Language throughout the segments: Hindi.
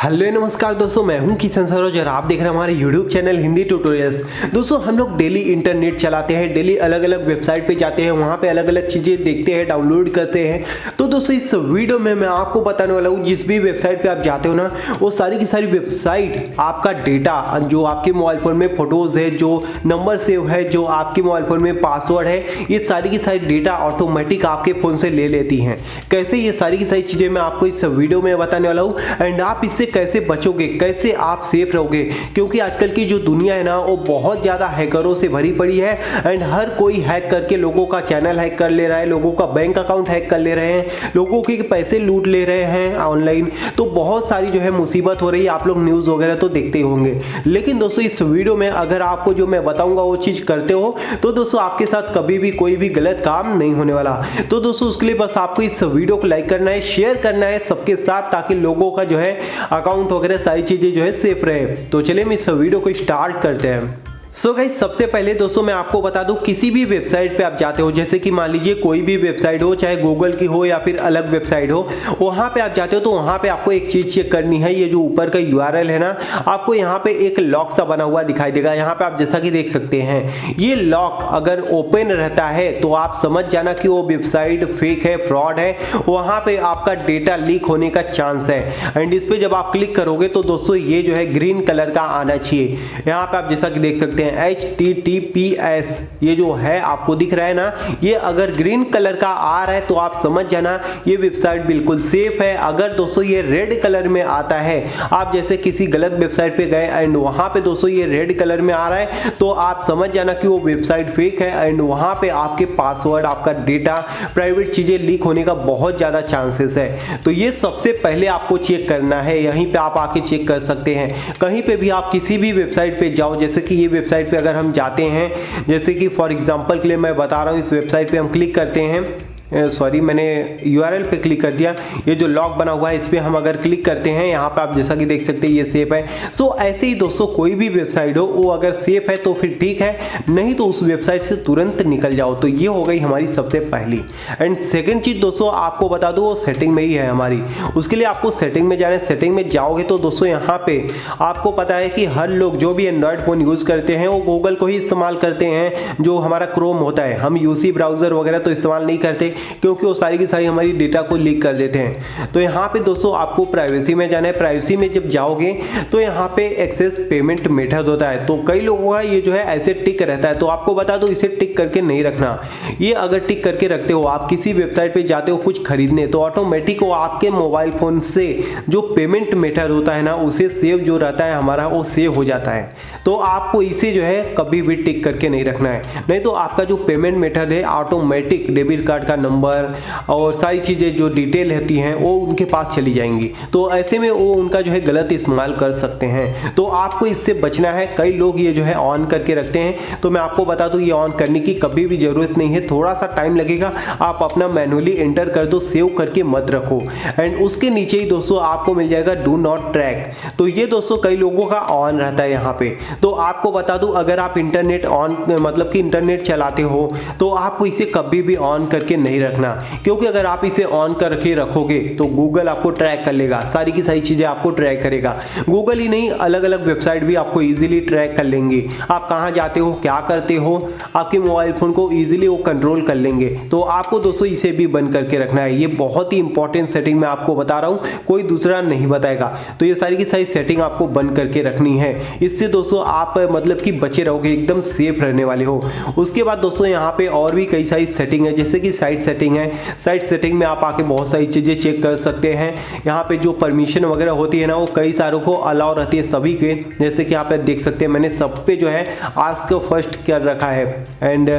हेलो नमस्कार दोस्तों, मैं हूं किशन सरोज और आप देख रहे हैं हमारे यूट्यूब चैनल हिंदी ट्यूटोरियल्स। दोस्तों हम लोग डेली इंटरनेट चलाते हैं, डेली अलग अलग वेबसाइट पे जाते हैं, वहां पे अलग अलग चीज़ें देखते हैं, डाउनलोड करते हैं। तो दोस्तों इस वीडियो में मैं आपको बताने वाला हूँ, जिस भी वेबसाइट पे आप जाते हो ना, वो सारी की सारी वेबसाइट आपका डेटा जो आपके मोबाइल फ़ोन में फ़ोटोज़ है, जो नंबर सेव है, जो आपके मोबाइल फ़ोन में पासवर्ड है, ये सारी की सारी डेटा ऑटोमेटिक आपके फ़ोन से ले लेती हैं। कैसे ये सारी की सारी चीज़ें मैं आपको इस वीडियो में बताने वाला हूँ एंड आप इससे कैसे बचोगे, कैसे आप सेफ रहोगे, क्योंकि आजकल की जो दुनिया है ना, वो बहुत ज़्यादा हैकरों से भरी पड़ी है एंड हर कोई हैक करके लोगों का चैनल हैक कर ले रहा है, लोगों का बैंक अकाउंट हैक कर ले रहे हैं, लोगों के पैसे लूट ले रहे हैं ऑनलाइन। तो बहुत सारी जो है मुसीबत हो रही है, आप लोग न्यूज़ वगैरह तो देखते ही होंगे। लेकिन दोस्तों इस वीडियो में अगर आपको जो मैं बताऊंगा वो चीज़ करते हो तो दोस्तों आपके साथ कभी भी कोई भी गलत काम नहीं होने वाला। तो दोस्तों उसके लिए बस आपको इस वीडियो को लाइक करना है, शेयर करना है सबके साथ, ताकि लोगों का जो है अकाउंट वगैरह सारी चीजें जो है सेफ रहे। तो चलिए हम इस वीडियो को स्टार्ट करते हैं। सो गाइस सबसे पहले दोस्तों मैं आपको बता दूं, किसी भी वेबसाइट पे आप जाते हो, जैसे कि मान लीजिए कोई भी वेबसाइट हो, चाहे गूगल की हो या फिर अलग वेबसाइट हो, वहां पे आप जाते हो तो वहां पे आपको एक चीज चेक करनी है। ये जो ऊपर का यूआरएल है ना, आपको यहाँ पे एक लॉक सा बना हुआ दिखाई देगा। यहाँ पे आप जैसा कि देख सकते हैं, ये लॉक अगर ओपन रहता है तो आप समझ जाना कि वो वेबसाइट फेक है, फ्रॉड है, वहां पे आपका डेटा लीक होने का चांस है। एंड इस पे जब आप क्लिक करोगे तो दोस्तों ये जो है ग्रीन कलर का आना चाहिए। यहाँ पे आप जैसा कि देख सकते हैं HTTPS ये जो है आपको दिख रहा है ना, ये अगर ग्रीन कलर का आ रहा है तो आप समझ जाना ये वेबसाइट बिल्कुल सेफ है। अगर दोस्तों ये रेड कलर में आता है, आप जैसे किसी गलत वेबसाइट पे गए एंड वहां पे दोस्तों ये रेड कलर में आ रहा है, तो आप समझ जाना कि वो वेबसाइट फेक है एंड वहां पे आपके पासवर्ड, आपका डेटा, प्राइवेट चीजें लीक होने का बहुत ज्यादा चांसेस है। तो ये सबसे पहले आपको चेक करना है। यहीं पे आप आके चेक कर सकते हैं। कहीं पे भी आप किसी भी वेबसाइट पे जाओ, जैसे कि ये वेबसाइट पे अगर हम जाते हैं, जैसे कि फॉर एग्जांपल के लिए मैं बता रहा हूँ, इस वेबसाइट पे हम क्लिक करते हैं, सॉरी मैंने यूआरएल पे क्लिक कर दिया। ये जो लॉक बना हुआ है इस पे हम अगर क्लिक करते हैं, यहाँ पे आप जैसा कि देख सकते हैं ये सेफ है। सो ऐसे ही दोस्तों कोई भी वेबसाइट हो, वो अगर सेफ है तो फिर ठीक है, नहीं तो उस वेबसाइट से तुरंत निकल जाओ। तो ये हो गई हमारी सबसे पहली। एंड सेकेंड चीज दोस्तों आपको बता दूं, वो सेटिंग में ही है हमारी। उसके लिए आपको सेटिंग में जाना है। सेटिंग में जाओगे तो दोस्तों यहाँ पे आपको पता है कि हर लोग जो भी एंड्रॉयड फोन यूज करते हैं वो गूगल को ही इस्तेमाल करते हैं। जो हमारा क्रोम होता है, हम यूसी ब्राउजर वगैरह तो इस्तेमाल नहीं करते, क्योंकि वो सारी की सारी हमारी डेटा को लीक कर देते हैं। तो यहाँ पे दोस्तों आपको प्राइवेसी में जाना है। प्राइवेसी में जब जाओगे तो यहाँ पे एक्सेस पेमेंट मेथड होता है। तो कई लोगों का ये जो है ऐसे टिक रहता है, तो आपको बता दो इसे टिक करके नहीं रखना। ये अगर टिक करके रखते हो, आप किसी वेबसाइट पे जाते हो कुछ खरीदने, तो ऑटोमेटिक वो आपके मोबाइल फोन से जो पेमेंट मेथड होता है ना, उसे सेव जो रहता है हमारा, वो सेव हो जाता है। तो आपको इसे जो है कभी भी टिक करके नहीं रखना है, नहीं तो आपका जो पेमेंट मेथड है ऑटोमेटिक डेबिट कार्ड का नंबर और सारी चीजें जो डिटेल रहती हैं वो उनके पास चली जाएंगी। तो ऐसे में वो उनका जो है गलत इस्तेमाल कर सकते हैं। तो आपको इससे बचना है। कई लोग ये जो है ऑन करके रखते हैं, तो मैं आपको बता दूं ये ऑन करने की कभी भी जरूरत नहीं है। थोड़ा सा टाइम लगेगा, आप अपना मैनुअली एंटर कर दो, सेव करके मत रखो। एंड उसके नीचे ही दोस्तों आपको मिल जाएगा डू नॉट ट्रैक। तो ये दोस्तों कई लोगों का ऑन रहता है यहाँ पे। तो आपको बता दूं, अगर आप इंटरनेट ऑन मतलब कि इंटरनेट चलाते हो तो आपको इसे कभी भी ऑन करके नहीं रखना, क्योंकि अगर आप इसे ऑन करके रखोगे तो गूगल आपको ट्रैक कर लेगा, सारी की सारी चीजें आपको ट्रैक करेगा। गूगल ही नहीं, अलग अलग वेबसाइट भी आपको इजीली ट्रैक कर लेंगे। आप कहां जाते हो, क्या करते हो, आपके मोबाइल फोन को इजीली वो कंट्रोल कर लेंगे। तो आपको दोस्तों इसे भी बंद करके रखना है। ये बहुत ही इंपॉर्टेंट सेटिंग मैं आपको बता रहा हूं, कोई दूसरा नहीं बताएगा। तो ये सारी की सारी सेटिंग आपको बंद करके रखनी है। इससे दोस्तों आप मतलब कि बचे रहोगे, एकदम सेफ रहने वाले हो। उसके बाद दोस्तों यहाँ पे और भी कई सारी सेटिंग है, जैसे कि साइट सेटिंग है। साइट सेटिंग में आप आके बहुत सारी चीजें चेक कर सकते हैं। यहाँ पे जो परमिशन वगैरह होती है ना, वो कई सारों को अलाउ रहती है सभी के। जैसे कि यहाँ पे देख सकते हैं मैंने सब पे जो है आस्क फर्स्ट कर रखा है। एंड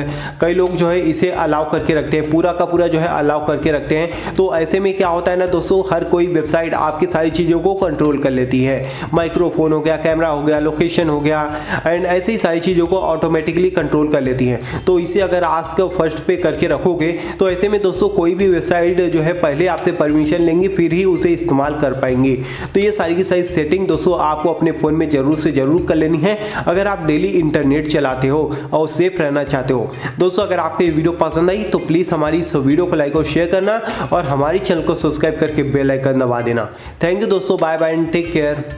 कई लोग जो है इसे अलाउ करके रखते हैं, पूरा का पूरा जो है अलाउ करके रखते हैं। तो ऐसे में क्या होता है ना दोस्तों, हर कोई वेबसाइट आपकी सारी चीजों को कंट्रोल कर लेती है। माइक्रोफोन हो गया, कैमरा हो गया, लोकेशन हो गया, गया एंड ऐसे ही सारी चीज़ों को ऑटोमेटिकली कंट्रोल कर लेती हैं। तो इसे अगर आस्क फर्स्ट पे करके रखोगे तो ऐसे में दोस्तों कोई भी वेबसाइट जो है पहले आपसे परमिशन लेंगी फिर ही उसे इस्तेमाल कर पाएंगे। तो ये सारी की सारी सेटिंग दोस्तों आपको अपने फ़ोन में जरूर से जरूर कर लेनी है अगर आप डेली इंटरनेट चलाते हो और सेफ रहना चाहते हो। दोस्तों अगर आपको ये वीडियो पसंद आई तो प्लीज़ हमारी इस वीडियो को लाइक और शेयर करना और हमारी चैनल को सब्सक्राइब करके बेल आइकन दबा देना। थैंक यू दोस्तों, bye bye and take care.